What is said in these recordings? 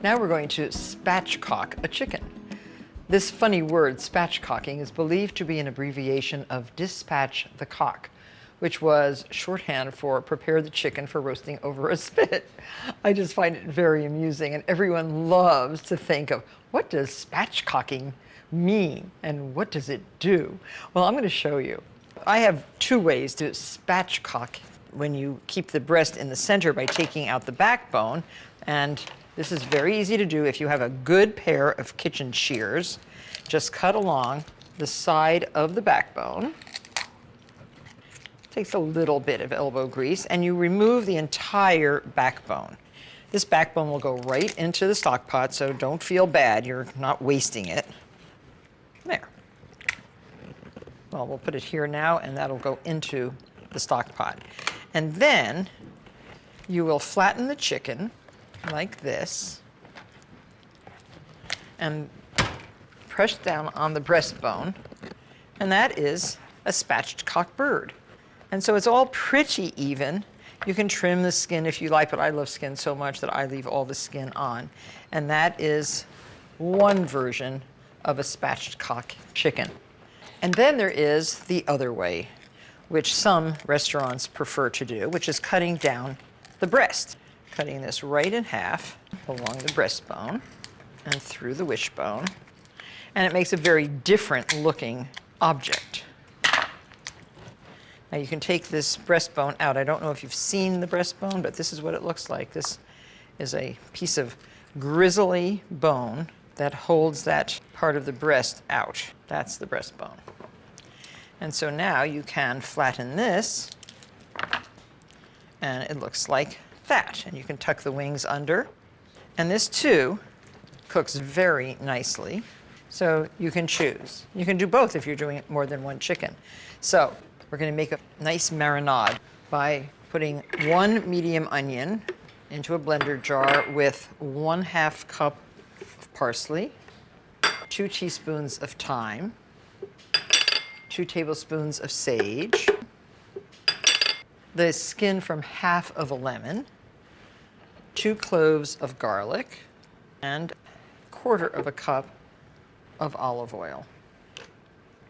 Now we're going to spatchcock a chicken. This funny word, spatchcocking, is believed to be an abbreviation of dispatch the cock, which was shorthand for prepare the chicken for roasting over a spit. I just find it very amusing, and everyone loves to think of what does spatchcocking mean and what does it do? Well, I'm going to show you. I have two ways to spatchcock when you keep the breast in the center by taking out the backbone, and this is very easy to do if you have a good pair of kitchen shears. Just cut along the side of the backbone. Takes a little bit of elbow grease, and you remove the entire backbone. This backbone will go right into the stock pot, so don't feel bad, you're not wasting it. There. Well, we'll put it here now, and that'll go into the stock pot. And then you will flatten the chicken like this and press down on the breastbone, and that is a spatchcock bird. And so it's all pretty even. You can trim the skin if you like, but I love skin so much that I leave all the skin on. And that is one version of a spatchcock chicken. And then there is the other way, which some restaurants prefer to do, which is cutting down the breast. Cutting this right in half along the breastbone and through the wishbone. And it makes a very different looking object. Now you can take this breastbone out. I don't know if you've seen the breastbone, but this is what it looks like. This is a piece of grizzly bone that holds that part of the breast out. That's the breastbone. And so now you can flatten this, and it looks like that. And you can tuck the wings under. And this too cooks very nicely. So you can choose. You can do both if you're doing more than one chicken. So we're going to make a nice marinade by putting 1 medium onion into a blender jar with 1/2 cup of parsley, 2 teaspoons of thyme, 2 tablespoons of sage, the skin from half of a lemon, 2 cloves of garlic, and 1/4 cup of olive oil.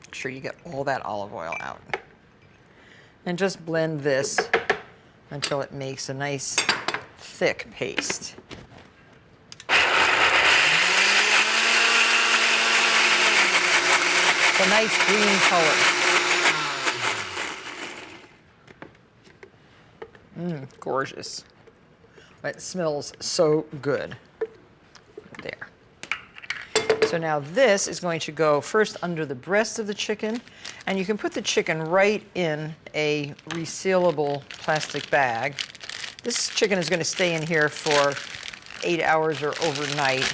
Make sure you get all that olive oil out. And just blend this until it makes a nice thick paste. It's a nice green color. Gorgeous. It smells so good. There. So now this is going to go first under the breast of the chicken, and you can put the chicken right in a resealable plastic bag. This chicken is going to stay in here for 8 hours or overnight.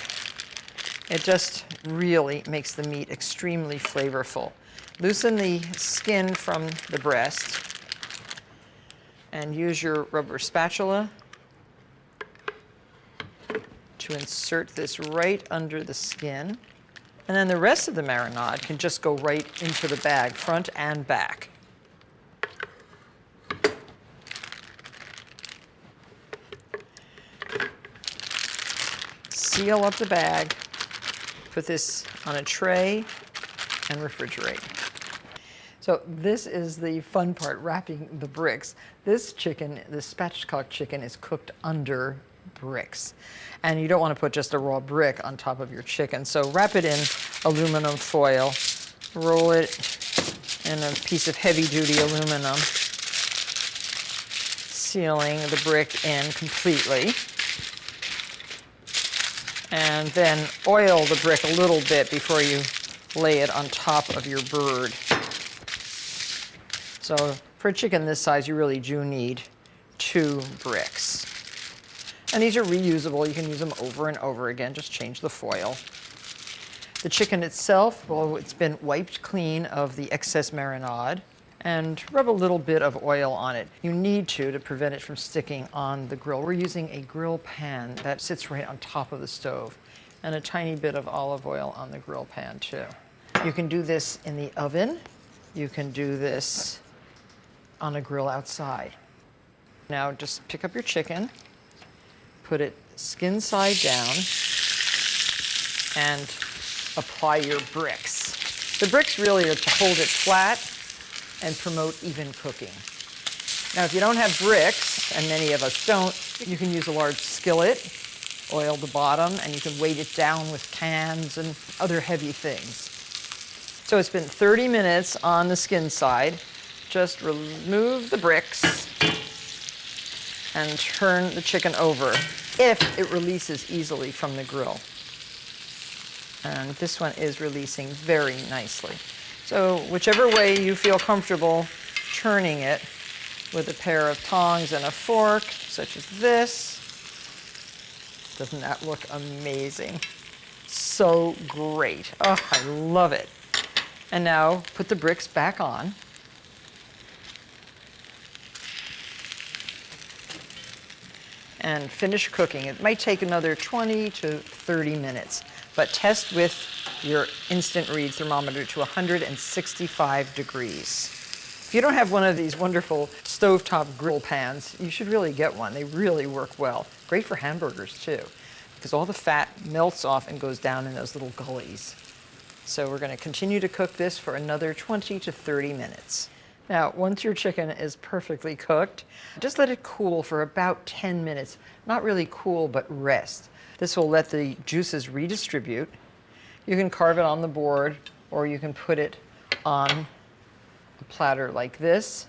It just really makes the meat extremely flavorful. Loosen the skin from the breast and use your rubber spatula to insert this right under the skin. And then the rest of the marinade can just go right into the bag, front and back. Seal up the bag, put this on a tray, and refrigerate. So this is the fun part, wrapping the bricks. This chicken, the spatchcock chicken, is cooked under bricks. And you don't want to put just a raw brick on top of your chicken. So wrap it in aluminum foil, roll it in a piece of heavy-duty aluminum, sealing the brick in completely. And then oil the brick a little bit before you lay it on top of your bird. So for a chicken this size, you really do need 2 bricks. And these are reusable. You can use them over and over again. Just change the foil. The chicken itself, well, it's been wiped clean of the excess marinade, and rub a little bit of oil on it. You need to prevent it from sticking on the grill. We're using a grill pan that sits right on top of the stove, and a tiny bit of olive oil on the grill pan too. You can do this in the oven. You can do this on a grill outside. Now just pick up your chicken, put it skin side down, and apply your bricks. The bricks really are to hold it flat and promote even cooking. Now, if you don't have bricks, and many of us don't, you can use a large skillet, oil the bottom, and you can weight it down with cans and other heavy things. So it's been 30 minutes on the skin side. Just remove the bricks and turn the chicken over if it releases easily from the grill. And this one is releasing very nicely. So whichever way you feel comfortable turning it with a pair of tongs and a fork, such as this. Doesn't that look amazing? So great. Oh, I love it. And now put the bricks back on. And finish cooking. It might take another 20 to 30 minutes, but test with your instant read thermometer to 165 degrees. If you don't have one of these wonderful stovetop grill pans, you should really get one. They really work well. Great for hamburgers too, because all the fat melts off and goes down in those little gullies. So we're going to continue to cook this for another 20 to 30 minutes. Now, once your chicken is perfectly cooked, just let it cool for about 10 minutes. Not really cool, but rest. This will let the juices redistribute. You can carve it on the board, or you can put it on a platter like this.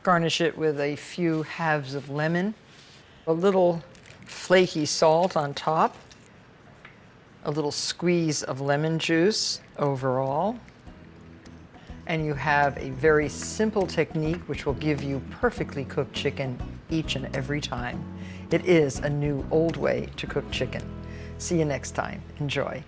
Garnish it with a few halves of lemon, a little flaky salt on top, a little squeeze of lemon juice overall. And you have a very simple technique which will give you perfectly cooked chicken each and every time. It is a new old way to cook chicken. See you next time. Enjoy.